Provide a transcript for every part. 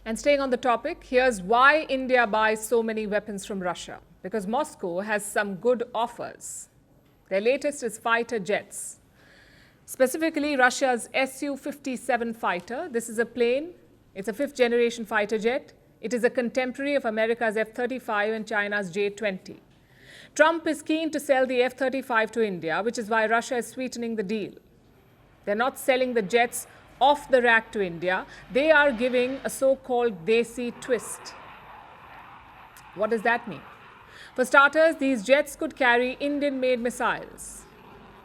And staying on the topic, here's why India buys so many weapons from Russia. Because Moscow has some good offers. Their latest is fighter jets. Specifically, Russia's Su-57 fighter. This is a plane. It's a fifth-generation fighter jet. It is a contemporary of America's F-35 and China's J-20. Trump is keen to sell the F-35 to India, which is why Russia is sweetening the deal. They're not selling the jets off the rack to India. They are giving a so-called Desi twist. What does that mean? For starters, these jets could carry Indian-made missiles,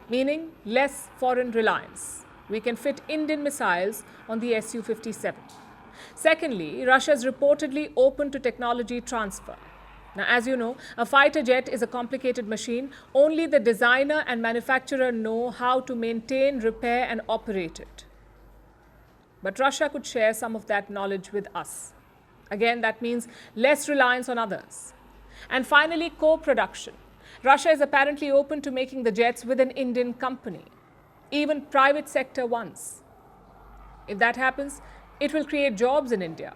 meaning less foreign reliance. We can fit Indian missiles on the Su-57. Secondly, Russia is reportedly open to technology transfer. Now, as you know, a fighter jet is a complicated machine. Only the designer and manufacturer know how to maintain, repair, and operate it. But Russia could share some of that knowledge with us. Again, that means less reliance on others. And finally, co-production. Russia is apparently open to making the jets with an Indian company, even private sector ones. If that happens, it will create jobs in India.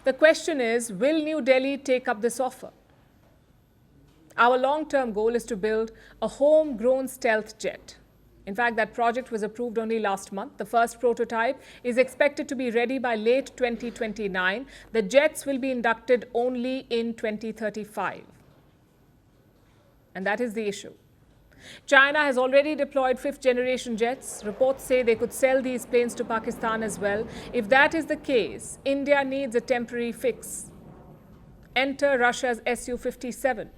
The question is, will New Delhi take up this offer? Our long-term goal is to build a homegrown stealth jet. In fact, that project was approved only last month. The first prototype is expected to be ready by late 2029. The jets will be inducted only in 2035. And that is the issue. China has already deployed fifth-generation jets. Reports say they could sell these planes to Pakistan as well. If that is the case, India needs a temporary fix. Enter Russia's Su-57.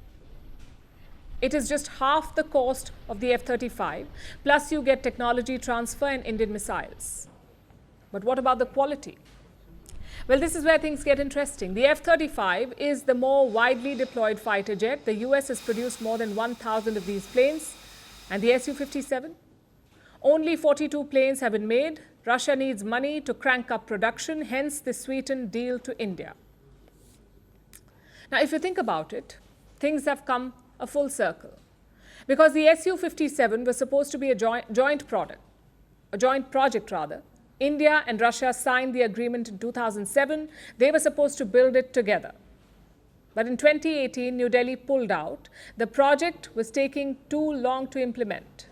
It is just half the cost of the F-35, plus you get technology transfer and Indian missiles. But what about the quality? Well, this is where things get interesting. The F-35 is the more widely deployed fighter jet. The US has produced more than 1,000 of these planes. And the Su-57? Only 42 planes have been made. Russia needs money to crank up production, hence the sweetened deal to India. Now, if you think about it, things have come a full circle. Because the Su-57 was supposed to be a joint project. India and Russia signed the agreement in 2007. They were supposed to build it together. But in 2018, New Delhi pulled out. The project was taking too long to implement.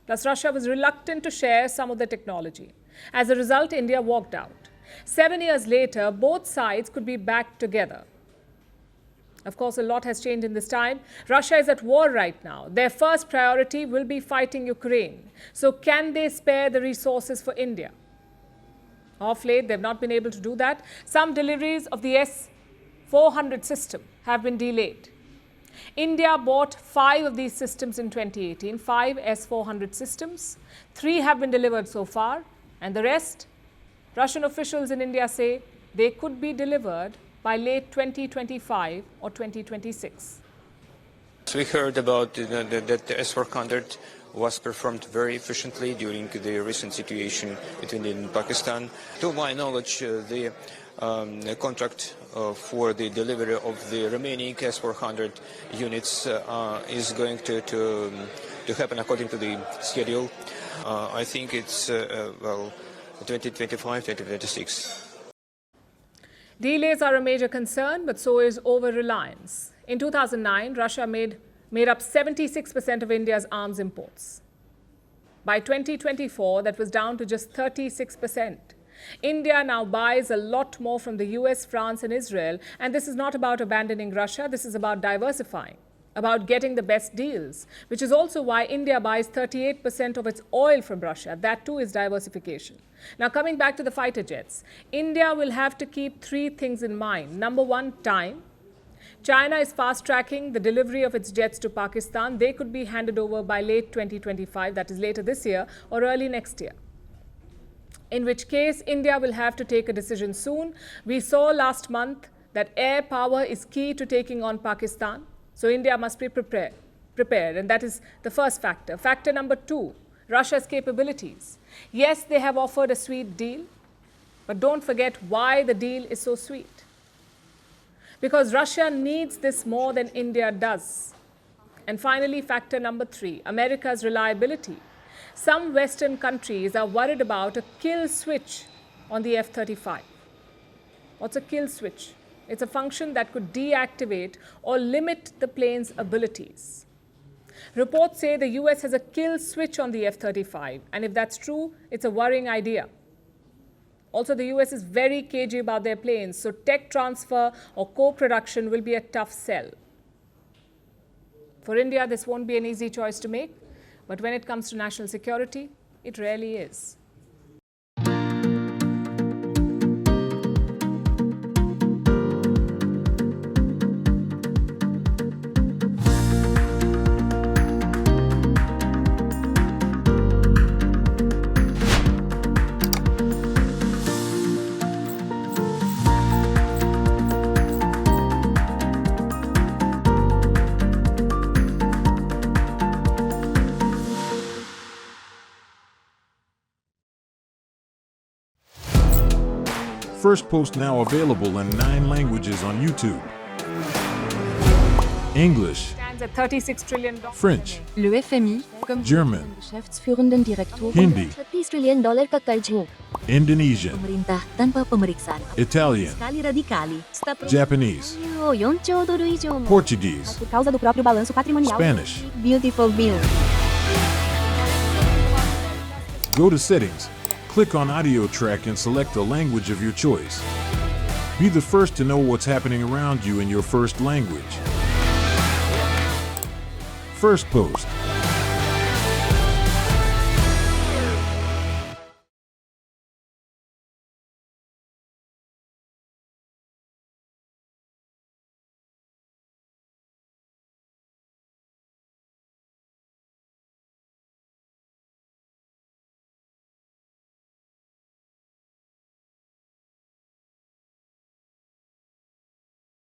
Plus, Russia was reluctant to share some of the technology. As a result, India walked out. 7 years later, both sides could be back together. Of course, a lot has changed in this time. Russia is at war right now. Their first priority will be fighting Ukraine. So can they spare the resources for India? Of late, they've not been able to do that. Some deliveries of the S-400 system have been delayed. India bought 5 of these systems in 2018, 5 S-400 systems. 3 have been delivered so far. And the rest, Russian officials in India say they could be delivered by late 2025 or 2026. We heard about that the S-400 was performed very efficiently during the recent situation between India and Pakistan. To my knowledge, the contract for the delivery of the remaining S-400 units is going to happen according to the schedule. I think it's 2025, 2026. Delays are a major concern, but so is over-reliance. In 2009, Russia made up 76% of India's arms imports. By 2024, that was down to just 36%. India now buys a lot more from the US, France, and Israel. And this is not about abandoning Russia. This is about diversifying, about getting the best deals, which is also why India buys 38% of its oil from Russia. That too is diversification. Now, coming back to the fighter jets, India will have to keep 3 things in mind. Number 1, time. China is fast-tracking the delivery of its jets to Pakistan. They could be handed over by late 2025, that is later this year, or early next year. In which case, India will have to take a decision soon. We saw last month that air power is key to taking on Pakistan. So India must be prepared, and that is the first factor. Factor number 2, Russia's capabilities. Yes, they have offered a sweet deal, but don't forget why the deal is so sweet. Because Russia needs this more than India does. And finally, factor number 3, America's reliability. Some Western countries are worried about a kill switch on the F-35. What's a kill switch? It's a function that could deactivate or limit the plane's abilities. Reports say the US has a kill switch on the F-35, and if that's true, it's a worrying idea. Also, the US is very cagey about their planes, so tech transfer or co-production will be a tough sell. For India, this won't be an easy choice to make, but when it comes to national security, it really is. Firstpost now available in 9 languages on YouTube. English, Stands at $36 trillion. French, Le FMI, comme German, Geschäftsführenden Direktor Hindi, $30 trillion ka karj mo. Indonesian, Pemerintah tanpa pemeriksaan. Italian, Sekali radikali. Japanese, 4兆ドル以上も Portuguese, por causa do próprio balanço patrimonial. Spanish. Beautiful bill. Go to Settings, click on Audio Track and select a language of your choice. Be the first to know what's happening around you in your first language. Firstpost.